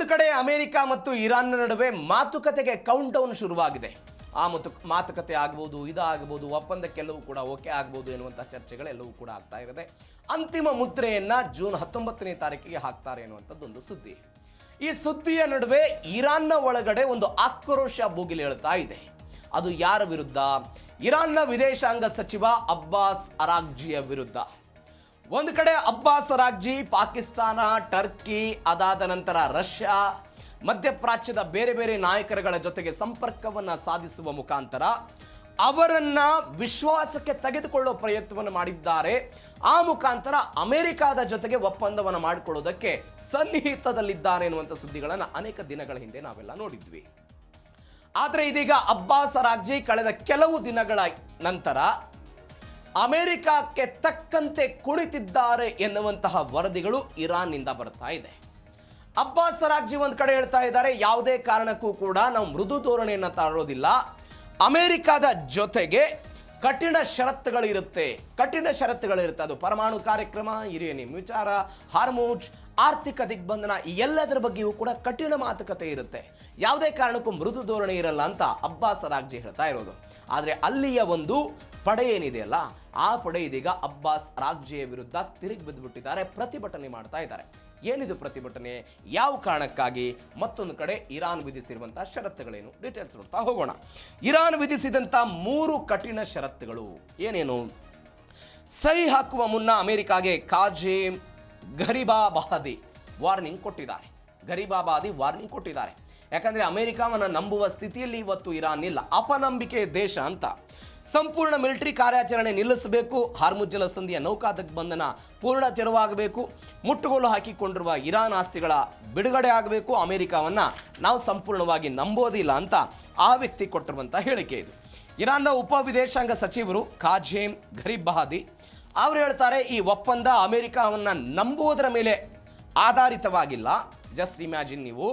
ಒಂದು ಕಡೆ ಅಮೆರಿಕ ಮತ್ತು ಇರಾನ್ ನಡುವೆ ಮಾತುಕತೆಗೆ ಕೌಂಟ್ ಡೌನ್ ಶುರುವಾಗಿದೆ. ಆ ಮಾತುಕತೆ ಆಗಬಹುದು, ಇದಾಗಬಹುದು, ಒಪ್ಪಂದಕ್ಕೆಲ್ಲವೂ ಕೂಡ ಓಕೆ ಆಗಬಹುದು ಎನ್ನುವಂಥ ಚರ್ಚೆಗಳೆಲ್ಲವೂ ಕೂಡ ಆಗ್ತಾ ಇರುತ್ತೆ. ಅಂತಿಮ ಮುದ್ರೆಯನ್ನ ಜೂನ್ 19ನೇ ತಾರೀಕಿಗೆ ಹಾಕ್ತಾರೆ ಎನ್ನುವಂಥದ್ದೊಂದು ಸುದ್ದಿ. ಈ ಸುದ್ದಿಯ ನಡುವೆ ಇರಾನ್ನ ಒಳಗಡೆ ಒಂದು ಆಕ್ರೋಶ ಭುಗಿಲೇಳ್ತಾ ಇದೆ. ಅದು ಯಾರ ವಿರುದ್ಧ? ಇರಾನ್ನ ವಿದೇಶಾಂಗ ಸಚಿವ ಅಬ್ಬಾಸ್ ಅರಾಗ್ಜಿಯ ವಿರುದ್ಧ. ಒಂದು ಕಡೆ ಅಬ್ಬಾಸ್ ಅರಾಗ್ಜಿ ಪಾಕಿಸ್ತಾನ, ಟರ್ಕಿ, ಅದಾದ ನಂತರ ರಷ್ಯಾ, ಮಧ್ಯಪ್ರಾಚ್ಯದ ಬೇರೆ ಬೇರೆ ನಾಯಕರುಗಳ ಜೊತೆಗೆ ಸಂಪರ್ಕವನ್ನ ಸಾಧಿಸುವ ಮುಖಾಂತರ ಅವರನ್ನ ವಿಶ್ವಾಸಕ್ಕೆ ತೆಗೆದುಕೊಳ್ಳುವ ಪ್ರಯತ್ನವನ್ನು ಮಾಡಿದ್ದಾರೆ. ಆ ಮುಖಾಂತರ ಅಮೆರಿಕಾದ ಜೊತೆಗೆ ಒಪ್ಪಂದವನ್ನು ಮಾಡಿಕೊಳ್ಳುವುದಕ್ಕೆ ಸನ್ನಿಹಿತದಲ್ಲಿದ್ದಾರೆ ಎನ್ನುವಂಥ ಸುದ್ದಿಗಳನ್ನು ಅನೇಕ ದಿನಗಳ ಹಿಂದೆ ನಾವೆಲ್ಲ ನೋಡಿದ್ವಿ. ಆದರೆ ಇದೀಗ ಅಬ್ಬಾಸ್ ಅರಾಗ್ಜಿ ಕಳೆದ ಕೆಲವು ದಿನಗಳ ನಂತರ ಅಮೆರಿಕಕ್ಕೆ ತಕ್ಕಂತೆ ಕುಳಿತಿದ್ದಾರೆ ಎನ್ನುವಂತಹ ವರದಿಗಳು ಇರಾನ್ನಿಂದ ಬರ್ತಾ ಇದೆ. ಅಬ್ಬಾಸ್ ಅರಾಗ್ಜಿ ಒಂದು ಕಡೆ ಹೇಳ್ತಾ ಇದ್ದಾರೆ, ಯಾವುದೇ ಕಾರಣಕ್ಕೂ ಕೂಡ ನಾವು ಮೃದು ಧೋರಣೆಯನ್ನು ತಾಳೋದಿಲ್ಲ, ಅಮೆರಿಕದ ಜೊತೆಗೆ ಕಠಿಣ ಷರತ್ತುಗಳಿರುತ್ತೆ. ಅದು ಪರಮಾಣು ಕಾರ್ಯಕ್ರಮ, ಯುರೇನಿಯಂ ವಿಚಾರ, ಹಾರ್ಮೋಜ್, ಆರ್ಥಿಕ ದಿಗ್ಬಂಧನ, ಈ ಎಲ್ಲದರ ಬಗ್ಗೆಯೂ ಕೂಡ ಕಠಿಣ ಮಾತುಕತೆ ಇರುತ್ತೆ. ಯಾವುದೇ ಕಾರಣಕ್ಕೂ ಮೃದು ಧೋರಣೆ ಇರಲ್ಲ ಅಂತ ಅಬ್ಬಾಸ್ ಅರಾಗ್ಜಿ ಹೇಳ್ತಾ ಇರೋದು. ಆದರೆ ಅಲ್ಲಿಯ ಒಂದು ಪಡೆ ಏನಿದೆಯಲ್ಲ, ಆ ಪಡೆ ಇದೀಗ ಅಬ್ಬಾಸ್ ಅರಾಗ್ಜಿಯ ವಿರುದ್ಧ ತಿರುಗಿ ಬಿದ್ದುಬಿಟ್ಟಿದ್ದಾರೆ, ಪ್ರತಿಭಟನೆ ಮಾಡ್ತಾ ಇದ್ದಾರೆ. ಏನಿದು ಪ್ರತಿಭಟನೆ, ಯಾವ ಕಾರಣಕ್ಕಾಗಿ, ಮತ್ತೊಂದು ಕಡೆ ಇರಾನ್ ವಿಧಿಸಿರುವಂತಹ ಷರತ್ತುಗಳೇನು, ಡೀಟೇಲ್ಸ್ ನೋಡ್ತಾ ಹೋಗೋಣ. ಇರಾನ್ ವಿಧಿಸಿದಂಥ 3 ಕಠಿಣ ಷರತ್ತುಗಳು ಏನೇನು? ಸಹಿ ಹಾಕುವ ಮುನ್ನ ಅಮೆರಿಕಾಗೆ ಕಾಜಿಮ್ ಗರಿಬಾಬಾದಿ ವಾರ್ನಿಂಗ್ ಕೊಟ್ಟಿದ್ದಾರೆ. ಯಾಕಂದ್ರೆ ಅಮೆರಿಕವನ್ನು ನಂಬುವ ಸ್ಥಿತಿಯಲ್ಲಿ ಇವತ್ತು ಇರಾನ್ ಇಲ್ಲ, ಅಪನಂಬಿಕೆ ದೇಶ ಅಂತ. ಸಂಪೂರ್ಣ ಮಿಲಿಟರಿ ಕಾರ್ಯಾಚರಣೆ ನಿಲ್ಲಿಸಬೇಕು, ಹಾರ್ಮುಜ್ ಜಲಸಂಧಿಯ ನೌಕಾ ದಿಗ್ಬಂಧನ ಪೂರ್ಣ ತೆರವಾಗಬೇಕು, ಮುಟ್ಟುಗೋಲು ಹಾಕಿಕೊಂಡಿರುವ ಇರಾನ್ ಆಸ್ತಿಗಳ ಬಿಡುಗಡೆ ಆಗಬೇಕು, ಅಮೆರಿಕವನ್ನ ನಾವು ಸಂಪೂರ್ಣವಾಗಿ ನಂಬೋದಿಲ್ಲ ಅಂತ ಆ ವ್ಯಕ್ತಿ ಕೊಟ್ಟಿರುವಂತಹ ಹೇಳಿಕೆ ಇದು. ಇರಾನ್ನ ಉಪ ವಿದೇಶಾಂಗ ಸಚಿವರು ಕಾಜಿಮ್ ಗರಿಬಾದಿ ಅವರು ಹೇಳ್ತಾರೆ, ಈ ಒಪ್ಪಂದ ಅಮೆರಿಕವನ್ನ ನಂಬುವುದರ ಮೇಲೆ ಆಧಾರಿತವಾಗಿಲ್ಲ. ಜಸ್ಟ್ ಇಮ್ಯಾಜಿನ್, ನೀವು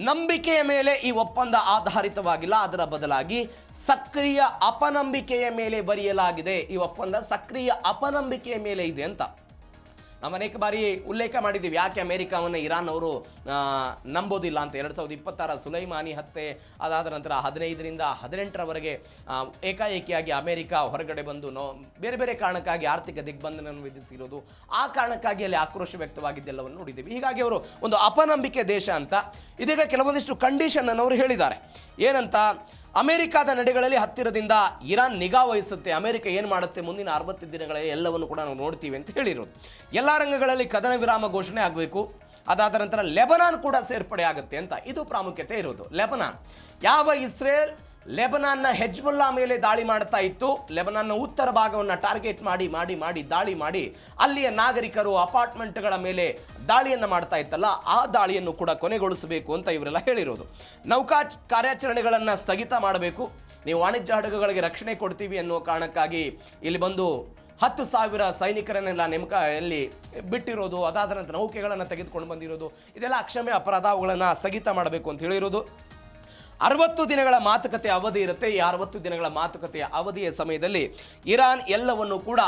ನಂಬಿಕೆಯ ಮೇಲೆ ಈ ಒಪ್ಪಂದ ಆಧಾರಿತವಾಗಿಲ್ಲ, ಅದರ ಬದಲಾಗಿ ಸಕ್ರಿಯ ಅಪನಂಬಿಕೆಯ ಮೇಲೆ ಬರೆಯಲಾಗಿದೆ. ಈ ಒಪ್ಪಂದ ಸಕ್ರಿಯ ಅಪನಂಬಿಕೆಯ ಮೇಲೆ ಇದೆ ಅಂತ ನಾವು ಅನೇಕ ಬಾರಿ ಉಲ್ಲೇಖ ಮಾಡಿದ್ದೀವಿ. ಯಾಕೆ ಅಮೆರಿಕವನ್ನು ಇರಾನ್ ಅವರು ನಂಬೋದಿಲ್ಲ ಅಂತ. 2026 ಸುಲೈಮಾನಿ ಹತ್ಯೆ, ಅದಾದ ನಂತರ 15ರಿಂದ 18ರವರೆಗೆ ಏಕಾಏಕಿಯಾಗಿ ಅಮೆರಿಕ ಹೊರಗಡೆ ಬಂದು ಬೇರೆ ಬೇರೆ ಕಾರಣಕ್ಕಾಗಿ ಆರ್ಥಿಕ ದಿಗ್ಬಂಧನವನ್ನು ವಿಧಿಸಿರೋದು, ಆ ಕಾರಣಕ್ಕಾಗಿ ಅಲ್ಲಿ ಆಕ್ರೋಶ ವ್ಯಕ್ತವಾಗಿದ್ದೆಲ್ಲವನ್ನು ನೋಡಿದ್ದೀವಿ. ಹೀಗಾಗಿ ಅವರು ಒಂದು ಅಪನಂಬಿಕೆ ದೇಶ ಅಂತ. ಇದೀಗ ಕೆಲವೊಂದಿಷ್ಟು ಕಂಡೀಷನ್ ಅನ್ನು ಅವರು ಹೇಳಿದ್ದಾರೆ. ಏನಂತ? ಅಮೆರಿಕದ ನಡೆಗಳಲ್ಲಿ ಹತ್ತಿರದಿಂದ ಇರಾನ್ ನಿಗಾ ವಹಿಸುತ್ತೆ, ಅಮೆರಿಕ ಏನು ಮಾಡುತ್ತೆ ಮುಂದಿನ 60 ದಿನಗಳಲ್ಲಿ ಎಲ್ಲವನ್ನು ಕೂಡ ನಾವು ನೋಡ್ತೀವಿ ಅಂತ ಹೇಳಿರೋದು. ಎಲ್ಲ ರಂಗಗಳಲ್ಲಿ ಕದನ ವಿರಾಮ ಘೋಷಣೆ ಆಗಬೇಕು, ಅದಾದ ನಂತರ ಲೆಬನಾನ್ ಕೂಡ ಸೇರ್ಪಡೆ ಆಗುತ್ತೆ ಅಂತ ಇದು ಪ್ರಾಮುಖ್ಯತೆ ಇರೋದು. ಲೆಬನಾನ್, ಯಾವ ಇಸ್ರೇಲ್ ಲೆಬನಾನ್ನ ಹೆಜ್ಬುಲ್ಲಾ ಮೇಲೆ ದಾಳಿ ಮಾಡ್ತಾ ಇತ್ತು, ಲೆಬನಾನ್ನ ಉತ್ತರ ಭಾಗವನ್ನು ಟಾರ್ಗೆಟ್ ಮಾಡಿ ದಾಳಿ ಮಾಡಿ ಅಲ್ಲಿಯ ನಾಗರಿಕರು ಅಪಾರ್ಟ್ಮೆಂಟ್ಗಳ ಮೇಲೆ ದಾಳಿಯನ್ನು ಮಾಡ್ತಾ ಇತ್ತಲ್ಲ, ಆ ದಾಳಿಯನ್ನು ಕೂಡ ಕೊನೆಗೊಳಿಸಬೇಕು ಅಂತ ಇವರೆಲ್ಲ ಹೇಳಿರೋದು. ನೌಕಾ ಕಾರ್ಯಾಚರಣೆಗಳನ್ನು ಸ್ಥಗಿತ ಮಾಡಬೇಕು, ನೀವು ವಾಣಿಜ್ಯ ಹಡಗುಗಳಿಗೆ ರಕ್ಷಣೆ ಕೊಡ್ತೀವಿ ಅನ್ನುವ ಕಾರಣಕ್ಕಾಗಿ ಇಲ್ಲಿ ಬಂದು 10,000 ಸೈನಿಕರನ್ನೆಲ್ಲ ನೇಮಕದಲ್ಲಿ ಬಿಟ್ಟಿರೋದು, ಅದಾದ ನಂತರ ನೌಕೆಗಳನ್ನು ತೆಗೆದುಕೊಂಡು ಬಂದಿರೋದು, ಇದೆಲ್ಲ ಅಕ್ಷಮ್ಯ ಅಪರಾಧ, ಅವುಗಳನ್ನು ಸ್ಥಗಿತ ಮಾಡಬೇಕು ಅಂತ ಹೇಳಿರೋದು. 60 ದಿನಗಳ ಮಾತುಕತೆ ಅವಧಿ ಇರುತ್ತೆ. ಈ 60 ದಿನಗಳ ಮಾತುಕತೆಯ ಅವಧಿಯ ಸಮಯದಲ್ಲಿ ಇರಾನ್ ಎಲ್ಲವನ್ನು ಕೂಡ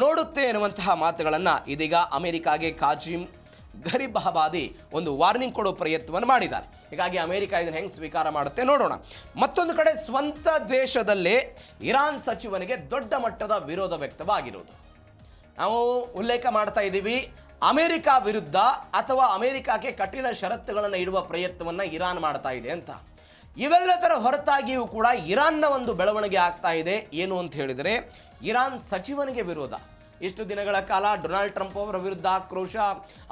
ನೋಡುತ್ತೆ ಎನ್ನುವಂತಹ ಮಾತುಗಳನ್ನು ಇದೀಗ ಅಮೆರಿಕಾಗೆ ಕಾಜಿಮ್ ಗರಿಬಾಬಾದಿ ಒಂದು ವಾರ್ನಿಂಗ್ ಕೊಡೋ ಪ್ರಯತ್ನವನ್ನು ಮಾಡಿದ್ದಾರೆ. ಹೀಗಾಗಿ ಅಮೆರಿಕ ಇದನ್ನು ಹೆಂಗೆ ಸ್ವೀಕಾರ ಮಾಡುತ್ತೆ ನೋಡೋಣ. ಮತ್ತೊಂದು ಕಡೆ ಸ್ವಂತ ದೇಶದಲ್ಲೇ ಇರಾನ್ ಸಚಿವನಿಗೆ ದೊಡ್ಡ ಮಟ್ಟದ ವಿರೋಧ ವ್ಯಕ್ತವಾಗಿರುವುದು ನಾವು ಉಲ್ಲೇಖ ಮಾಡ್ತಾ ಇದ್ದೀವಿ. ಅಮೆರಿಕ ವಿರುದ್ಧ ಅಥವಾ ಅಮೆರಿಕಕ್ಕೆ ಕಠಿಣ ಷರತ್ತುಗಳನ್ನು ಇಡುವ ಪ್ರಯತ್ನವನ್ನು ಇರಾನ್ ಮಾಡ್ತಾ ಇದೆ ಅಂತ. ಇವೆಲ್ಲದರ ಹೊರತಾಗಿಯೂ ಕೂಡ ಇರಾನ್ನ ಒಂದು ಬೆಳವಣಿಗೆ ಆಗ್ತಾ ಇದೆ. ಏನು ಅಂತ ಹೇಳಿದರೆ, ಇರಾನ್ ಸಚಿವನಿಗೆ ವಿರೋಧ. ಇಷ್ಟು ದಿನಗಳ ಕಾಲ ಡೊನಾಲ್ಡ್ ಟ್ರಂಪ್ ಅವರ ವಿರುದ್ಧ ಆಕ್ರೋಶ,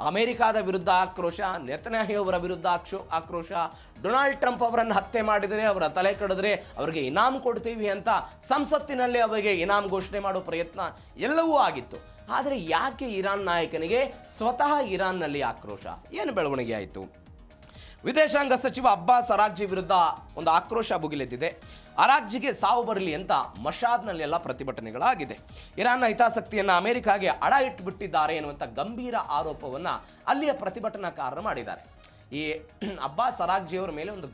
ಅಮೆರಿಕಾದ ವಿರುದ್ಧ ಆಕ್ರೋಶ, ನೆತನ್ಯಾಹು ಅವರ ವಿರುದ್ಧ ಆಕ್ರೋಶ, ಡೊನಾಲ್ಡ್ ಟ್ರಂಪ್ ಅವರನ್ನು ಹತ್ಯೆ ಮಾಡಿದರೆ, ಅವರ ತಲೆ ಕಡಿದ್ರೆ ಅವರಿಗೆ ಇನಾಮ್ ಕೊಡ್ತೀವಿ ಅಂತ ಸಂಸತ್ತಿನಲ್ಲಿ ಅವರಿಗೆ ಇನಾಮ್ ಘೋಷಣೆ ಮಾಡೋ ಪ್ರಯತ್ನ ಎಲ್ಲವೂ ಆಗಿತ್ತು. ಆದರೆ ಯಾಕೆ ಇರಾನ್ ನಾಯಕನಿಗೆ ಸ್ವತಃ ಇರಾನ್ನಲ್ಲಿ ಆಕ್ರೋಶ? ಏನು ಬೆಳವಣಿಗೆ ಆಯಿತು? ವಿದೇಶಾಂಗ ಸಚಿವ ಅಬ್ಬಾಸ್ ಅರಾಗ್ಜಿ ವಿರುದ್ಧ ಒಂದು ಆಕ್ರೋಶ ಭುಗಿಲೆದ್ದಿದೆ. ಅರಾಗ್ಜಿಗೆ ಸಾವು ಬರಲಿ ಅಂತ ಮಷಾದ್ನಲ್ಲೆಲ್ಲ ಪ್ರತಿಭಟನೆಗಳಾಗಿದೆ. ಇರಾನ್ನ ಹಿತಾಸಕ್ತಿಯನ್ನು ಅಮೆರಿಕಾಗೆ ಅಡ ಇಟ್ಟುಬಿಟ್ಟಿದ್ದಾರೆ ಎನ್ನುವಂಥ ಗಂಭೀರ ಆರೋಪವನ್ನು ಅಲ್ಲಿಯ ಪ್ರತಿಭಟನಾಕಾರರು ಮಾಡಿದ್ದಾರೆ. ಈ ಅಬ್ಬಾಸ್ ಅರಾಗ್ಜಿಯವರ ಮೇಲೆ ಒಂದು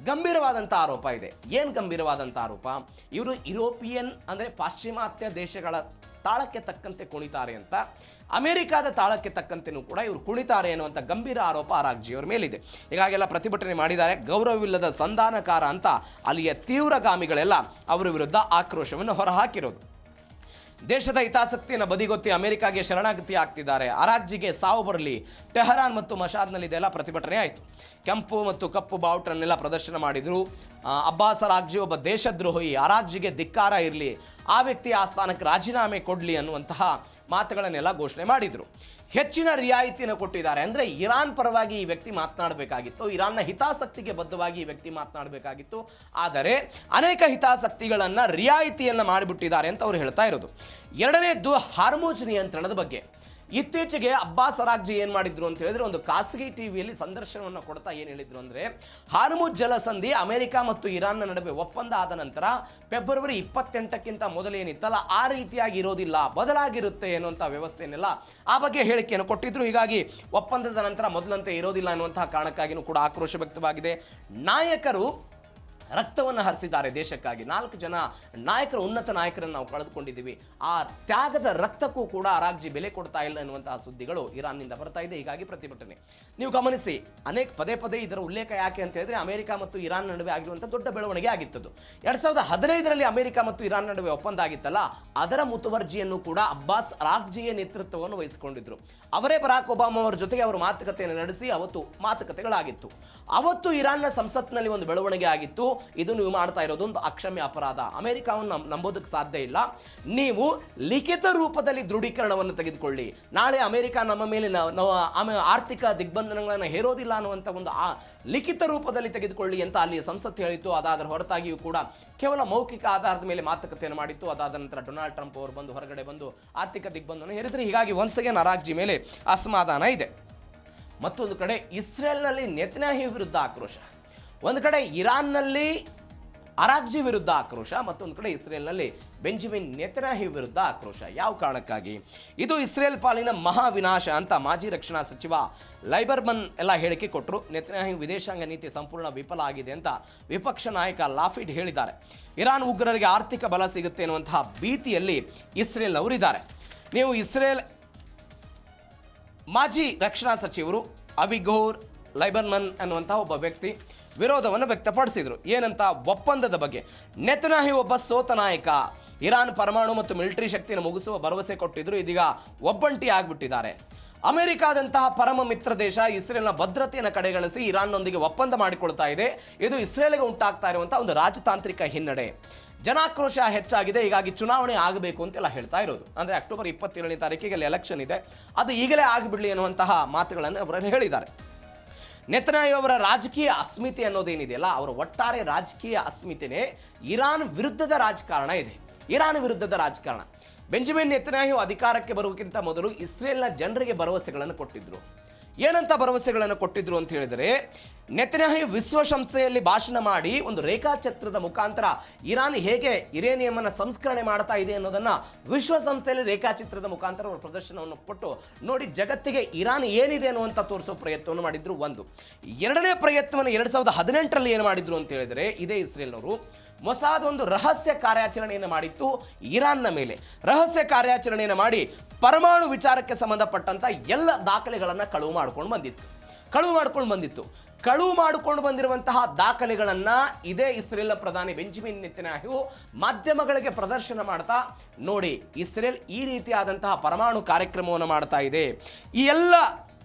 ಗಂಭೀರವಾದಂಥ ಆರೋಪ ಇದೆ. ಏನು ಗಂಭೀರವಾದಂಥ ಆರೋಪ? ಇವರು ಯುರೋಪಿಯನ್ ಅಂದರೆ ಪಾಶ್ಚಿಮಾತ್ಯ ದೇಶಗಳ ತಾಳಕ್ಕೆ ತಕ್ಕಂತೆ ಕುಣಿತಾರೆ ಅಂತ, ಅಮೆರಿಕಾದ ತಾಳಕ್ಕೆ ತಕ್ಕಂತೆನೂ ಕೂಡ ಇವರು ಕುಣಿತಾರೆ ಅನ್ನುವಂಥ ಗಂಭೀರ ಆರೋಪ ಆರಾಗ್ಜಿಯವರ ಮೇಲಿದೆ. ಹೀಗಾಗೆಲ್ಲ ಪ್ರತಿಭಟನೆ ಮಾಡಿದ್ದಾರೆ. ಗೌರವವಿಲ್ಲದ ಸಂಧಾನಕಾರ ಅಂತ ಅಲ್ಲಿಯ ತೀವ್ರಗಾಮಿಗಳೆಲ್ಲ ಅವರ ವಿರುದ್ಧ ಆಕ್ರೋಶವನ್ನು ಹೊರಹಾಕಿರೋದು. ದೇಶದ ಹಿತಾಸಕ್ತಿಯನ್ನು ಬದಿಗೊತ್ತಿ ಅಮೆರಿಕಾಗೆ ಶರಣಾಗತಿ ಆಗ್ತಿದ್ದಾರೆ. ಅರಾಗ್ಜಿಗೆ ಸಾವು ಬರಲಿ, ಟೆಹರಾನ್ ಮತ್ತು ಮಶಾದ್ನಲ್ಲಿ ಇದೆಲ್ಲ ಪ್ರತಿಭಟನೆ ಆಯಿತು. ಕೆಂಪು ಮತ್ತು ಕಪ್ಪು ಬಾವುಟನ್ನೆಲ್ಲ ಪ್ರದರ್ಶನ ಮಾಡಿದರು. ಅಬ್ಬಾಸ್ ಅರಾಗ್ಜಿ ಒಬ್ಬ ದೇಶದ್ರೋಹಿ, ಅರಾಗ್ಜಿಗೆ ಧಿಕ್ಕಾರ ಇರಲಿ, ಆ ವ್ಯಕ್ತಿ ಆ ಸ್ಥಾನಕ್ಕೆ ರಾಜೀನಾಮೆ ಕೊಡಲಿ ಅನ್ನುವಂತಹ ಮಾತುಗಳನ್ನೆಲ್ಲ ಘೋಷಣೆ ಮಾಡಿದರು. ಹೆಚ್ಚಿನ ರಿಯಾಯಿತಿಯನ್ನು ಕೊಟ್ಟಿದ್ದಾರೆ. ಅಂದರೆ ಇರಾನ್ ಪರವಾಗಿ ಈ ವ್ಯಕ್ತಿ ಮಾತನಾಡಬೇಕಾಗಿತ್ತು, ಇರಾನ್ನ ಹಿತಾಸಕ್ತಿಗೆ ಬದ್ಧವಾಗಿ ಈ ವ್ಯಕ್ತಿ ಮಾತನಾಡಬೇಕಾಗಿತ್ತು. ಆದರೆ ಅನೇಕ ಹಿತಾಸಕ್ತಿಗಳನ್ನು ರಿಯಾಯಿತಿಯನ್ನು ಮಾಡಿಬಿಟ್ಟಿದ್ದಾರೆ ಅಂತ ಅವರು ಹೇಳ್ತಾ ಇರೋದು. ಎರಡನೇದ್ದು ಹಾರ್ಮುಜ್ ನಿಯಂತ್ರಣದ ಬಗ್ಗೆ. ಇತ್ತೀಚೆಗೆ ಅಬ್ಬಾಸ್ ಅರಾಗ್ಜಿ ಏನು ಮಾಡಿದ್ರು ಅಂತ ಹೇಳಿದ್ರೆ, ಒಂದು ಖಾಸಗಿ ಟಿವಿಯಲ್ಲಿ ಸಂದರ್ಶನವನ್ನು ಕೊಡ್ತಾ ಏನು ಹೇಳಿದ್ರು ಅಂದರೆ, ಹಾರ್ಮುಜ್ ಜಲಸಂಧಿ ಅಮೆರಿಕ ಮತ್ತು ಇರಾನ್ನ ನಡುವೆ ಒಪ್ಪಂದ ಆದ ನಂತರ ಫೆಬ್ರವರಿ 28ಕ್ಕಿಂತ ಮೊದಲೇನಿತ್ತಲ್ಲ ಆ ರೀತಿಯಾಗಿ ಇರೋದಿಲ್ಲ, ಬದಲಾಗಿರುತ್ತೆ ಎನ್ನುವಂಥ ವ್ಯವಸ್ಥೆಯನ್ನೆಲ್ಲ ಆ ಬಗ್ಗೆ ಹೇಳಿಕೆಯನ್ನು ಕೊಟ್ಟಿದ್ರು. ಹೀಗಾಗಿ ಒಪ್ಪಂದದ ನಂತರ ಮೊದಲಂತೆ ಇರೋದಿಲ್ಲ ಅನ್ನುವಂತಹ ಕಾರಣಕ್ಕಾಗಿಯೂ ಕೂಡ ಆಕ್ರೋಶ ವ್ಯಕ್ತವಾಗಿದೆ. ನಾಯಕರು ರಕ್ತವನ್ನು ಹರಿಸಿದ್ದಾರೆ ದೇಶಕ್ಕಾಗಿ. 4 ಜನ ನಾಯಕರು, ಉನ್ನತ ನಾಯಕರನ್ನು ನಾವು ಕಳೆದುಕೊಂಡಿದ್ದೀವಿ. ಆ ತ್ಯಾಗದ ರಕ್ತಕ್ಕೂ ಕೂಡ ಅರಾಗ್ಜಿ ಬೆಲೆ ಕೊಡ್ತಾ ಇಲ್ಲ ಎನ್ನುವಂತಹ ಸುದ್ದಿಗಳು ಇರಾನ್ನಿಂದ ಬರ್ತಾ ಇದೆ. ಹೀಗಾಗಿ ಪ್ರತಿಭಟನೆ. ನೀವು ಗಮನಿಸಿ, ಪದೇ ಪದೇ ಇದರ ಉಲ್ಲೇಖ ಯಾಕೆ ಅಂತ ಹೇಳಿದ್ರೆ, ಅಮೆರಿಕ ಮತ್ತು ಇರಾನ್ ನಡುವೆ ಆಗಿರುವಂಥ ದೊಡ್ಡ ಬೆಳವಣಿಗೆ ಆಗಿತ್ತದು. 2015ರಲ್ಲಿ ಅಮೆರಿಕ ಮತ್ತು ಇರಾನ್ ನಡುವೆ ಒಪ್ಪಂದ ಆಗಿತ್ತಲ್ಲ, ಅದರ ಮುತುವರ್ಜಿಯನ್ನು ಕೂಡ ಅಬ್ಬಾಸ್ ಅರಾಗ್ಜಿಯ ನೇತೃತ್ವವನ್ನು ವಹಿಸಿಕೊಂಡಿದ್ರು. ಅವರೇ ಬರಾಕ್ ಒಬಾಮಾ ಅವರ ಜೊತೆಗೆ ಅವರು ಮಾತುಕತೆಯನ್ನು ನಡೆಸಿ ಅವತ್ತು ಮಾತುಕತೆಗಳಾಗಿತ್ತು. ಅವತ್ತು ಇರಾನ್ನ ಸಂಸತ್ನಲ್ಲಿ ಒಂದು ಬೆಳವಣಿಗೆ ಆಗಿತ್ತು. ಇದು ನೀವು ಮಾಡ್ತಾ ಇರೋದು ಒಂದು ಅಕ್ಷಮ್ಯ ಅಪರಾಧ, ಅಮೆರಿಕವನ್ನು ನಂಬೋದಕ್ಕೆ ಸಾಧ್ಯ ಇಲ್ಲ, ನೀವು ಲಿಖಿತ ರೂಪದಲ್ಲಿ ದೃಢೀಕರಣವನ್ನು ತೆಗೆದುಕೊಳ್ಳಿ, ನಾಳೆ ಅಮೆರಿಕ ನಮ್ಮ ಮೇಲೆ ಆರ್ಥಿಕ ದಿಗ್ಬಂಧನಗಳನ್ನು ಹೇರೋದಿಲ್ಲ ಅನ್ನುವಂಥ ಒಂದು ಲಿಖಿತ ರೂಪದಲ್ಲಿ ತೆಗೆದುಕೊಳ್ಳಿ ಅಂತ ಅಲ್ಲಿ ಸಂಸತ್ ಹೇಳಿತ್ತು. ಅದಾದರ ಹೊರತಾಗಿಯೂ ಕೂಡ ಕೇವಲ ಮೌಖಿಕ ಆಧಾರದ ಮೇಲೆ ಮಾತುಕತೆಯನ್ನು ಮಾಡಿತ್ತು. ಅದಾದ ನಂತರ ಡೊನಾಲ್ಡ್ ಟ್ರಂಪ್ ಅವರು ಬಂದು ಹೊರಗಡೆ ಬಂದು ಆರ್ಥಿಕ ದಿಗ್ಬಂಧನ ಹೇರಿದ್ರೆ. ಹೀಗಾಗಿ ಒನ್ಸ್ ಅಗೇನ್ ಅರಾಗ್ಜಿ ಮೇಲೆ ಅಸಮಾಧಾನ ಇದೆ. ಮತ್ತೊಂದು ಕಡೆ ಇಸ್ರೇಲ್ನಲ್ಲಿ ನೆತನ್ಯಾಹು ವಿರುದ್ಧ ಆಕ್ರೋಶ, ಒಂದು ಕಡೆ ಇರಾನ್ನಲ್ಲಿ ಅರಾಗ್ಜಿ ವಿರುದ್ಧ ಆಕ್ರೋಶ, ಮತ್ತೊಂದು ಕಡೆ ಇಸ್ರೇಲ್ನಲ್ಲಿ ಬೆಂಜಮಿನ್ ನೆತನ್ಯಾಹು ವಿರುದ್ಧ ಆಕ್ರೋಶ. ಯಾವ ಕಾರಣಕ್ಕಾಗಿ? ಇದು ಇಸ್ರೇಲ್ ಪಾಲಿನ ಮಹಾವಿನಾಶ ಅಂತ ಮಾಜಿ ರಕ್ಷಣಾ ಸಚಿವ ಲೈಬರ್ಮನ್ ಎಲ್ಲ ಹೇಳಿಕೆ ಕೊಟ್ಟರು. ನೆತನ್ಯಾಹು ವಿದೇಶಾಂಗ ನೀತಿ ಸಂಪೂರ್ಣ ವಿಫಲ ಆಗಿದೆ ಅಂತ ವಿಪಕ್ಷ ನಾಯಕ ಲಾಫಿಡ್ ಹೇಳಿದ್ದಾರೆ. ಇರಾನ್ ಉಗ್ರರಿಗೆ ಆರ್ಥಿಕ ಬಲ ಸಿಗುತ್ತೆ ಎನ್ನುವಂತಹ ಭೀತಿಯಲ್ಲಿ ಇಸ್ರೇಲ್ನವರಿದ್ದಾರೆ. ನೀವು ಇಸ್ರೇಲ್ ಮಾಜಿ ರಕ್ಷಣಾ ಸಚಿವರು ಅವಿಗೋರ್ ಲೈಬರ್ಮನ್ ಅನ್ನುವಂತಹ ಒಬ್ಬ ವ್ಯಕ್ತಿ ವಿರೋಧವನ್ನು ವ್ಯಕ್ತಪಡಿಸಿದರು. ಏನಂತ? ಒಪ್ಪಂದದ ಬಗ್ಗೆ. ನೆತನ್ಯಾಹು ಒಬ್ಬ ಸೋತ ನಾಯಕ, ಇರಾನ್ ಪರಮಾಣು ಮತ್ತು ಮಿಲಿಟರಿ ಶಕ್ತಿಯನ್ನು ಮುಗಿಸುವ ಭರವಸೆ ಕೊಟ್ಟಿದ್ರು, ಇದೀಗ ಒಬ್ಬಂಟಿ ಆಗಿಬಿಟ್ಟಿದ್ದಾರೆ. ಅಮೆರಿಕಾದಂತಹ ಪರಮ ಮಿತ್ರ ದೇಶ ಇಸ್ರೇಲ್ನ ಭದ್ರತೆಯನ್ನು ಕಡೆಗಣಿಸಿ ಇರಾನ್ನೊಂದಿಗೆ ಒಪ್ಪಂದ ಮಾಡಿಕೊಳ್ತಾ ಇದೆ. ಇದು ಇಸ್ರೇಲ್ಗೆ ಉಂಟಾಗ್ತಾ ಇರುವಂತಹ ಒಂದು ರಾಜತಾಂತ್ರಿಕ ಹಿನ್ನಡೆ. ಜನಾಕ್ರೋಶ ಹೆಚ್ಚಾಗಿದೆ, ಹೀಗಾಗಿ ಚುನಾವಣೆ ಆಗಬೇಕು ಅಂತೆಲ್ಲ ಹೇಳ್ತಾ ಇರೋದು. ಅಂದರೆ ಅಕ್ಟೋಬರ್ 27ನೇ ತಾರೀಕಿಗೆ ಎಲೆಕ್ಷನ್ ಇದೆ, ಅದು ಈಗಲೇ ಆಗಿಬಿಡಲಿ ಅನ್ನುವಂತಹ ಮಾತುಗಳನ್ನು ಅವರು ಹೇಳಿದ್ದಾರೆ. ನೆತನ್ಯಾಹು ಅವರ ರಾಜಕೀಯ ಅಸ್ಮಿತೆ ಅನ್ನೋದೇನಿದೆಯಲ್ಲ, ಅವರ ಒಟ್ಟಾರೆ ರಾಜಕೀಯ ಅಸ್ಮಿತೆನೇ ಇರಾನ್ ವಿರುದ್ಧದ ರಾಜಕಾರಣ ಇದೆ. ಇರಾನ್ ವಿರುದ್ಧದ ರಾಜಕಾರಣ. ಬೆಂಜಮಿನ್ ನೆತನ್ಯಾಹು ಅಧಿಕಾರಕ್ಕೆ ಬರುವುದಕ್ಕಿಂತ ಮೊದಲು ಇಸ್ರೇಲ್ನ ಜನರಿಗೆ ಭರವಸೆಗಳನ್ನು ಕೊಟ್ಟಿದ್ರು. ಏನಂತ ಭರವಸೆಗಳನ್ನು ಕೊಟ್ಟಿದ್ರು ಅಂತ ಹೇಳಿದರೆ, ನೆತನ್ಯಾಹು ವಿಶ್ವಸಂಸ್ಥೆಯಲ್ಲಿ ಭಾಷಣ ಮಾಡಿ ಒಂದು ರೇಖಾಚಿತ್ರದ ಮುಖಾಂತರ ಇರಾನ್ ಹೇಗೆ ಯುರೇನಿಯಂ ಅನ್ನು ಸಂಸ್ಕರಣೆ ಮಾಡ್ತಾ ಇದೆ ಅನ್ನೋದನ್ನ ವಿಶ್ವಸಂಸ್ಥೆಯಲ್ಲಿ ರೇಖಾಚಿತ್ರದ ಮುಖಾಂತರ ಅವರು ಪ್ರದರ್ಶನವನ್ನು ಕೊಟ್ಟು ನೋಡಿ ಜಗತ್ತಿಗೆ ಇರಾನ್ ಏನಿದೆ ಅನ್ನುವಂಥ ತೋರಿಸೋ ಪ್ರಯತ್ನವನ್ನು ಮಾಡಿದ್ರು. ಒಂದು. ಎರಡನೇ ಪ್ರಯತ್ನವನ್ನು 2018ರಲ್ಲಿ ಏನು ಮಾಡಿದ್ರು ಅಂತ ಹೇಳಿದರೆ, ಇದೇ ಇಸ್ರೇಲ್ನವರು ಮೊಸಾದ್ ಒಂದು ರಹಸ್ಯ ಕಾರ್ಯಾಚರಣೆಯನ್ನು ಮಾಡಿತ್ತು ಇರಾನ್ನ ಮೇಲೆ. ರಹಸ್ಯ ಕಾರ್ಯಾಚರಣೆಯನ್ನು ಮಾಡಿ ಪರಮಾಣು ವಿಚಾರಕ್ಕೆ ಸಂಬಂಧಪಟ್ಟಂತ ಎಲ್ಲ ದಾಖಲೆಗಳನ್ನು ಕಳುವು ಮಾಡಿಕೊಂಡು ಬಂದಿರುವಂತಹ ದಾಖಲೆಗಳನ್ನು ಇದೇ ಇಸ್ರೇಲ್ ಪ್ರಧಾನಿ ಬೆಂಜಮಿನ್ ನೆತನ್ಯಾಹು ಮಾಧ್ಯಮಗಳಿಗೆ ಪ್ರದರ್ಶನ ಮಾಡ್ತಾ, ನೋಡಿ ಇಸ್ರೇಲ್ ಈ ರೀತಿಯಾದಂತಹ ಪರಮಾಣು ಕಾರ್ಯಕ್ರಮವನ್ನು ಮಾಡ್ತಾ ಇದೆ, ಈ ಎಲ್ಲ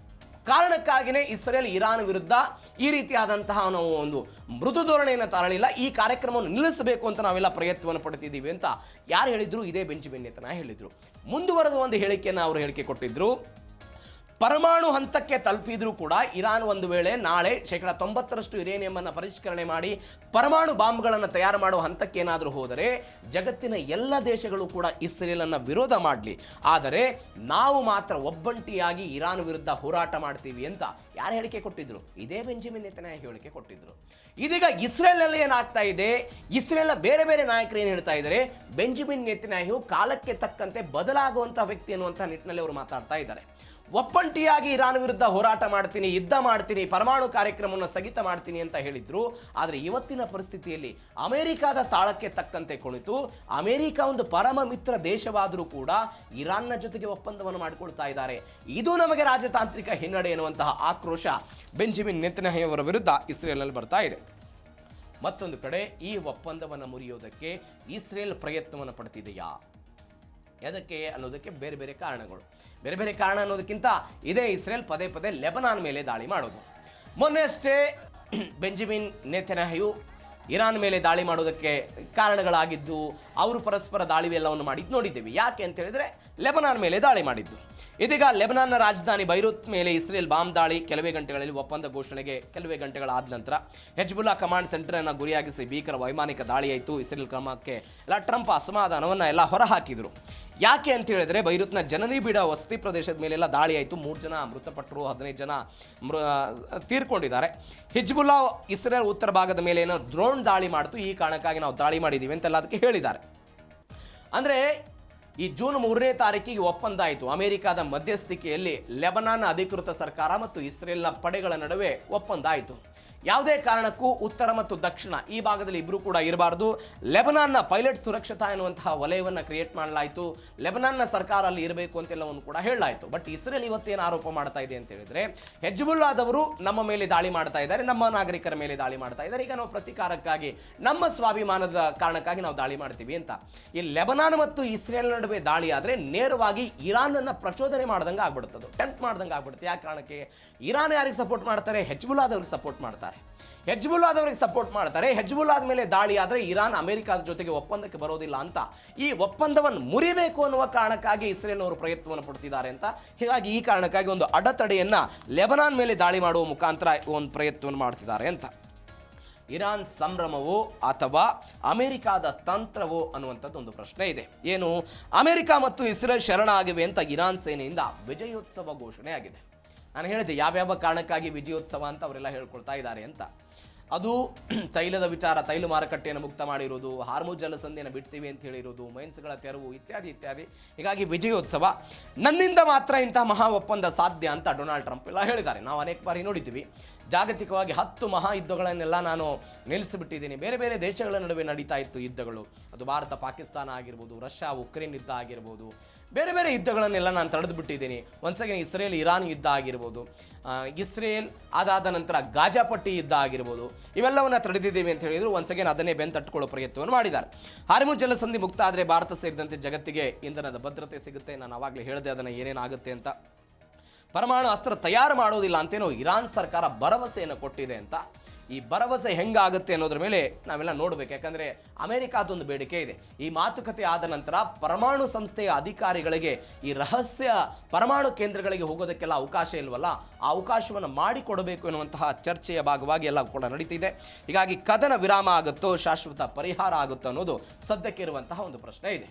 ಕಾರಣಕ್ಕಾಗಿಯೇ ಇಸ್ರೇಲ್ ಇರಾನ್ ವಿರುದ್ಧ ಈ ರೀತಿಯಾದಂತಹ ನಾವು ಒಂದು ಮೃದು ಧೋರಣೆಯನ್ನು ತಾಳಲಿಲ್ಲ, ಈ ಕಾರ್ಯಕ್ರಮವನ್ನು ನಿಲ್ಲಿಸಬೇಕು ಅಂತ ನಾವೆಲ್ಲ ಪ್ರಯತ್ನವನ್ನು ಪಡ್ತಿದ್ದೀವಿ ಅಂತ ಯಾರು ಹೇಳಿದ್ರು? ಇದೇ ಬೆಂಜಮಿನ್ ನೆತನ್ಯಾಹು ಹೇಳಿದ್ರು. ಮುಂದುವರೆದ ಒಂದು ಹೇಳಿಕೆಯನ್ನು ಅವರು ಹೇಳಿಕೆ ಕೊಟ್ಟಿದ್ರು. ಪರಮಾಣು ಹಂತಕ್ಕೆ ತಲುಪಿದ್ರೂ ಕೂಡ ಇರಾನ್ ಒಂದು ವೇಳೆ ನಾಳೆ 90% ಯುರೇನಿಯಂ ಅನ್ನು ಪರಿಷ್ಕರಣೆ ಮಾಡಿ ಪರಮಾಣು ಬಾಂಬ್ಗಳನ್ನು ತಯಾರು ಮಾಡುವ ಹಂತಕ್ಕೆ ಏನಾದರೂ ಹೋದರೆ ಜಗತ್ತಿನ ಎಲ್ಲ ದೇಶಗಳು ಕೂಡ ಇಸ್ರೇಲನ್ನು ವಿರೋಧ ಮಾಡಲಿ, ಆದರೆ ನಾವು ಮಾತ್ರ ಒಬ್ಬಂಟಿಯಾಗಿ ಇರಾನ್ ವಿರುದ್ಧ ಹೋರಾಟ ಮಾಡ್ತೀವಿ ಅಂತ ಯಾರು ಹೇಳಿಕೆ ಕೊಟ್ಟಿದ್ರು? ಇದೇ ಬೆಂಜಮಿನ್ ನೆತನ್ಯಾಹು ಹೇಳಿಕೆ ಕೊಟ್ಟಿದ್ರು. ಇದೀಗ ಇಸ್ರೇಲ್ನಲ್ಲಿ ಏನಾಗ್ತಾ ಇದೆ? ಇಸ್ರೇಲ್ನ ಬೇರೆ ಬೇರೆ ನಾಯಕರು ಏನು ಹೇಳ್ತಾ ಇದ್ದಾರೆ? ಬೆಂಜಮಿನ್ ನೆತನ್ಯಾಹು ಕಾಲಕ್ಕೆ ತಕ್ಕಂತೆ ಬದಲಾಗುವಂತಹ ವ್ಯಕ್ತಿ ಅನ್ನುವಂಥ ನಿಟ್ಟಿನಲ್ಲಿ ಅವರು ಮಾತಾಡ್ತಾ ಇದ್ದಾರೆ. ಒಪ್ಪಂಟಿಯಾಗಿ ಇರಾನ್ ವಿರುದ್ಧ ಹೋರಾಟ ಮಾಡ್ತೀನಿ, ಯುದ್ಧ ಮಾಡ್ತೀನಿ, ಪರಮಾಣು ಕಾರ್ಯಕ್ರಮವನ್ನು ಸ್ಥಗಿತ ಮಾಡ್ತೀನಿ ಅಂತ ಹೇಳಿದ್ರು. ಆದರೆ ಇವತ್ತಿನ ಪರಿಸ್ಥಿತಿಯಲ್ಲಿ ಅಮೆರಿಕದ ತಾಳಕ್ಕೆ ತಕ್ಕಂತೆ ಕುಳಿತು ಅಮೆರಿಕ ಒಂದು ಪರಮ ಮಿತ್ರ ದೇಶವಾದರೂ ಕೂಡ ಇರಾನ್ನ ಜೊತೆಗೆ ಒಪ್ಪಂದವನ್ನು ಮಾಡಿಕೊಳ್ತಾ ಇದ್ದಾರೆ. ಇದು ನಮಗೆ ರಾಜತಾಂತ್ರಿಕ ಹಿನ್ನಡೆ ಎನ್ನುವಂತಹ ಆಕ್ರೋಶ ಬೆಂಜಮಿನ್ ನೆತನ್ಯಾಹು ಅವರ ವಿರುದ್ಧ ಇಸ್ರೇಲ್ನಲ್ಲಿ ಬರ್ತಾ ಇದೆ. ಮತ್ತೊಂದು ಕಡೆ ಈ ಒಪ್ಪಂದವನ್ನು ಮುರಿಯೋದಕ್ಕೆ ಇಸ್ರೇಲ್ ಪ್ರಯತ್ನವನ್ನು ಪಡ್ತಿದೆಯಾ, ಎದಕ್ಕೆ ಅನ್ನೋದಕ್ಕೆ ಬೇರೆ ಬೇರೆ ಕಾರಣಗಳು. ಬೇರೆ ಬೇರೆ ಕಾರಣ ಅನ್ನೋದಕ್ಕಿಂತ ಇದೇ ಇಸ್ರೇಲ್ ಪದೇ ಪದೇ ಲೆಬನಾನ್ ಮೇಲೆ ದಾಳಿ ಮಾಡೋದು. ಮೊನ್ನೆಯಷ್ಟೇ ಬೆಂಜಮಿನ್ ನೆತನ್ಯಾಹು ಇರಾನ್ ಮೇಲೆ ದಾಳಿ ಮಾಡೋದಕ್ಕೆ ಕಾರಣಗಳಾಗಿದ್ದು, ಅವರು ಪರಸ್ಪರ ದಾಳಿ ಎಲ್ಲವನ್ನು ಮಾಡಿದ್ದು ನೋಡಿದ್ದೇವೆ. ಯಾಕೆ ಅಂತ ಹೇಳಿದ್ರೆ ಲೆಬನಾನ್ ಮೇಲೆ ದಾಳಿ ಮಾಡಿದ್ದು. ಇದೀಗ ಲೆಬನಾನ್ನ ರಾಜಧಾನಿ ಬೈರೂತ್ ಮೇಲೆ ಇಸ್ರೇಲ್ ಬಾಂಬ್ ದಾಳಿ ಕೆಲವೇ ಗಂಟೆಗಳಲ್ಲಿ ಒಪ್ಪಂದ ಘೋಷಣೆಗೆ ಕೆಲವೇ ಗಂಟೆಗಳಾದ ನಂತರ ಹೆಜ್ಬುಲ್ಲಾ ಕಮಾಂಡ್ ಸೆಂಟರ್ ಅನ್ನು ಗುರಿಯಾಗಿಸಿ ಭೀಕರ ವೈಮಾನಿಕ ದಾಳಿಯಾಯಿತು. ಇಸ್ರೇಲ್ ಕ್ರಮಕ್ಕೆ ಟ್ರಂಪ್ ಅಸಮಾಧಾನವನ್ನು ಎಲ್ಲ ಹೊರಹಾಕಿದರು. ಯಾಕೆ ಅಂತ ಹೇಳಿದ್ರೆ ಬೈರೂತ್ನ ಜನನಿ ಬೀಡ ವಸತಿ ಪ್ರದೇಶದ ಮೇಲೆಲ್ಲ ದಾಳಿ ಆಯಿತು. 3 ಜನ ಮೃತಪಟ್ಟರು, 15 ಜನ ತೀರ್ಕೊಂಡಿದ್ದಾರೆ. ಹಿಜ್ಬುಲ್ಲಾ ಇಸ್ರೇಲ್ ಉತ್ತರ ಭಾಗದ ಮೇಲೆ ಏನೋ ಡ್ರೋನ್ ದಾಳಿ ಮಾಡ್ತು, ಈ ಕಾರಣಕ್ಕಾಗಿ ನಾವು ದಾಳಿ ಮಾಡಿದ್ದೀವಿ ಅಂತೆಲ್ಲ ಅದಕ್ಕೆ ಹೇಳಿದ್ದಾರೆ. ಅಂದರೆ ಈ ಜೂನ್ 3ನೇ ತಾರೀಕಿಗೆ ಒಪ್ಪಂದ ಆಯಿತು. ಅಮೆರಿಕದ ಮಧ್ಯಸ್ಥಿಕೆಯಲ್ಲಿ ಲೆಬನಾನ್ ಅಧಿಕೃತ ಸರ್ಕಾರ ಮತ್ತು ಇಸ್ರೇಲ್ನ ಪಡೆಗಳ ನಡುವೆ ಒಪ್ಪಂದ ಆಯಿತು. ಯಾವುದೇ ಕಾರಣಕ್ಕೂ ಉತ್ತರ ಮತ್ತು ದಕ್ಷಿಣ ಈ ಭಾಗದಲ್ಲಿ ಇಬ್ಬರು ಕೂಡ ಇರಬಾರ್ದು. ಲೆಬನಾನ್ನ ಪೈಲಟ್ ಸುರಕ್ಷತಾ ಎನ್ನುವಂತಹ ವಲಯವನ್ನು ಕ್ರಿಯೇಟ್ ಮಾಡಲಾಯಿತು. ಲೆಬನಾನ್ನ ಸರ್ಕಾರ ಅಲ್ಲಿ ಇರಬೇಕು ಅಂತೆಲ್ಲವನ್ನು ಕೂಡ ಹೇಳಲಾಯಿತು. ಬಟ್ ಇಸ್ರೇಲ್ ಇವತ್ತೇನು ಆರೋಪ ಮಾಡ್ತಾ ಇದೆ ಅಂತ ಹೇಳಿದ್ರೆ, ಹೆಜ್ಬುಲ್ಲಾದವರು ನಮ್ಮ ಮೇಲೆ ದಾಳಿ ಮಾಡ್ತಾ ಇದ್ದಾರೆ, ನಮ್ಮ ನಾಗರಿಕರ ಮೇಲೆ ದಾಳಿ ಮಾಡ್ತಾ ಇದ್ದಾರೆ, ಈಗ ನಾವು ಪ್ರತೀಕಾರಕ್ಕಾಗಿ ನಮ್ಮ ಸ್ವಾಭಿಮಾನದ ಕಾರಣಕ್ಕಾಗಿ ನಾವು ದಾಳಿ ಮಾಡ್ತೀವಿ ಅಂತ. ಈ ಲೆಬನಾನ್ ಮತ್ತು ಇಸ್ರೇಲ್ ನಡುವೆ ದಾಳಿ ಆದರೆ ನೇರವಾಗಿ ಇರಾನ್ ಅನ್ನ ಪ್ರಚೋದನೆ ಮಾಡ್ದಂಗೆ ಆಗ್ಬಿಡುತ್ತದೆ, ಟೆಂಪ್ಟ್ ಮಾಡ್ದಂಗೆ ಆಗ್ಬಿಡುತ್ತೆ. ಯಾವ ಕಾರಣಕ್ಕೆ? ಇರಾನ್ ಯಾರಿಗೆ ಸಪೋರ್ಟ್ ಮಾಡ್ತಾರೆ? ಹೆಜ್ಬುಲ್ಲಾದವ್ರಿಗೆ ಸಪೋರ್ಟ್ ಮಾಡ್ತಾರೆ. ಹೆಜ್ಬುಲ್ಲಾದವರಿಗೆ ಸಪೋರ್ಟ್ ಮಾಡ್ತಾರೆ. ಹೆಜ್ಬುಲ್ಲಾದ ಮೇಲೆ ದಾಳಿ ಆದರೆ ಇರಾನ್ ಅಮೆರಿಕದ ಜೊತೆಗೆ ಒಪ್ಪಂದಕ್ಕೆ ಬರೋದಿಲ್ಲ ಅಂತ, ಈ ಒಪ್ಪಂದವನ್ನು ಮುರಿಬೇಕು ಅನ್ನುವ ಕಾರಣಕ್ಕಾಗಿ ಇಸ್ರೇಲ್ ಅವರು ಪ್ರಯತ್ನವನ್ನು ಪಡ್ತಿದ್ದಾರೆ ಅಂತ. ಹೀಗಾಗಿ ಈ ಕಾರಣಕ್ಕಾಗಿ ಒಂದು ಅಡೆತಡೆಯನ್ನ ಲೆಬನಾನ್ ಮೇಲೆ ದಾಳಿ ಮಾಡುವ ಮುಖಾಂತರ ಒಂದು ಪ್ರಯತ್ನವನ್ನು ಮಾಡ್ತಿದ್ದಾರೆ ಅಂತ. ಇರಾನ್ ಸಂಭ್ರಮವೋ ಅಥವಾ ಅಮೆರಿಕದ ತಂತ್ರವೋ ಅನ್ನುವಂಥದ್ದು ಒಂದು ಪ್ರಶ್ನೆ ಇದೆ. ಏನು? ಅಮೆರಿಕ ಮತ್ತು ಇಸ್ರೇಲ್ ಶರಣ ಆಗಿವೆ ಅಂತ ಇರಾನ್ ಸೇನೆಯಿಂದ ವಿಜಯೋತ್ಸವ ಘೋಷಣೆ ಆಗಿದೆ. ನಾನು ಹೇಳಿದೆ ಯಾವ್ಯಾವ ಕಾರಣಕ್ಕಾಗಿ ವಿಜಯೋತ್ಸವ ಅಂತ ಅವರೆಲ್ಲ ಹೇಳ್ಕೊಳ್ತಾ ಇದ್ದಾರೆ ಅಂತ. ಅದು ತೈಲದ ವಿಚಾರ, ತೈಲ ಮಾರುಕಟ್ಟೆಯನ್ನು ಮುಕ್ತ ಮಾಡಿರೋದು, ಹಾರ್ಮುಜ್ ಜಲಸಂಧಿಯನ್ನು ಬಿಡ್ತೀವಿ ಅಂತ ಹೇಳಿರೋದು, ಮೈನ್ಸ್ಗಳ ತೆರವು ಇತ್ಯಾದಿ ಇತ್ಯಾದಿ. ಹೀಗಾಗಿ ವಿಜಯೋತ್ಸವ. ನನ್ನಿಂದ ಮಾತ್ರ ಇಂತಹ ಮಹಾ ಒಪ್ಪಂದ ಸಾಧ್ಯ ಅಂತ ಡೊನಾಲ್ಡ್ ಟ್ರಂಪ್ ಎಲ್ಲ ಹೇಳಿದ್ದಾರೆ. ನಾವು ಅನೇಕ ಬಾರಿ ನೋಡಿದ್ದೀವಿ. ಜಾಗತಿಕವಾಗಿ 10 ಮಹಾ ಯುದ್ಧಗಳನ್ನೆಲ್ಲ ನಾನು ನಿಲ್ಲಿಸಿಬಿಟ್ಟಿದ್ದೀನಿ. ಬೇರೆ ಬೇರೆ ದೇಶಗಳ ನಡುವೆ ನಡೀತಾ ಇತ್ತು ಯುದ್ಧಗಳು. ಅದು ಭಾರತ ಪಾಕಿಸ್ತಾನ ಆಗಿರ್ಬೋದು, ರಷ್ಯಾ ಉಕ್ರೇನ್ ಯುದ್ಧ ಆಗಿರ್ಬೋದು, ಬೇರೆ ಬೇರೆ ಯುದ್ಧಗಳನ್ನೆಲ್ಲ ನಾನು ತಡೆದು ಬಿಟ್ಟಿದ್ದೀನಿ. ಒಂದ್ಸಲ ಇಸ್ರೇಲ್ ಇರಾನ್ ಯುದ್ಧ ಆಗಿರ್ಬೋದು, ಇಸ್ರೇಲ್ ಅದಾದ ನಂತರ ಗಾಜಾಪಟ್ಟಿ ಯುದ್ಧ ಆಗಿರ್ಬೋದು, ಇವೆಲ್ಲವನ್ನ ತಡೆದಿದ್ದೀವಿ ಅಂತ ಹೇಳಿದ್ರು. ಒಂದ್ಸಲ ಅದನ್ನೇ ಬೆಂತಟ್ಟುಕೊಳ್ಳೋ ಪ್ರಯತ್ನವನ್ನು ಮಾಡಿದ್ದಾರೆ. ಹಾರ್ಮುಜ್ ಜಲಸಂಧಿ ಮುಕ್ತ ಆದರೆ ಭಾರತ ಸೇರಿದಂತೆ ಜಗತ್ತಿಗೆ ಇಂಧನದ ಭದ್ರತೆ ಸಿಗುತ್ತೆ. ನಾನು ಆವಾಗಲೇ ಹೇಳಿದೆ ಅದನ್ನು ಏನೇನಾಗುತ್ತೆ ಅಂತ. ಪರಮಾಣು ಅಸ್ತ್ರ ತಯಾರು ಮಾಡೋದಿಲ್ಲ ಅಂತೇನೋ ಇರಾನ್ ಸರ್ಕಾರ ಭರವಸೆಯನ್ನು ಕೊಟ್ಟಿದೆ ಅಂತ. ಈ ಭರವಸೆ ಹೆಂಗಾಗುತ್ತೆ ಅನ್ನೋದ್ರ ಮೇಲೆ ನಾವೆಲ್ಲ ನೋಡ್ಬೇಕು. ಯಾಕಂದ್ರೆ ಅಮೆರಿಕಾದೊಂದು ಬೇಡಿಕೆ ಇದೆ. ಈ ಮಾತುಕತೆ ಆದ ನಂತರ ಪರಮಾಣು ಸಂಸ್ಥೆಯ ಅಧಿಕಾರಿಗಳಿಗೆ ಈ ರಹಸ್ಯ ಪರಮಾಣು ಕೇಂದ್ರಗಳಿಗೆ ಹೋಗೋದಕ್ಕೆಲ್ಲ ಅವಕಾಶ ಇಲ್ವಲ್ಲ, ಆ ಅವಕಾಶವನ್ನು ಮಾಡಿಕೊಡಬೇಕು ಎನ್ನುವಂತಹ ಚರ್ಚೆಯ ಭಾಗವಾಗಿ ಎಲ್ಲ ಕೂಡ ನಡೀತಿದೆ. ಹೀಗಾಗಿ ಕದನ ವಿರಾಮ ಆಗುತ್ತೋ, ಶಾಶ್ವತ ಪರಿಹಾರ ಆಗುತ್ತೋ ಅನ್ನೋದು ಸದ್ಯಕ್ಕಿರುವಂತಹ ಒಂದು ಪ್ರಶ್ನೆ ಇದೆ.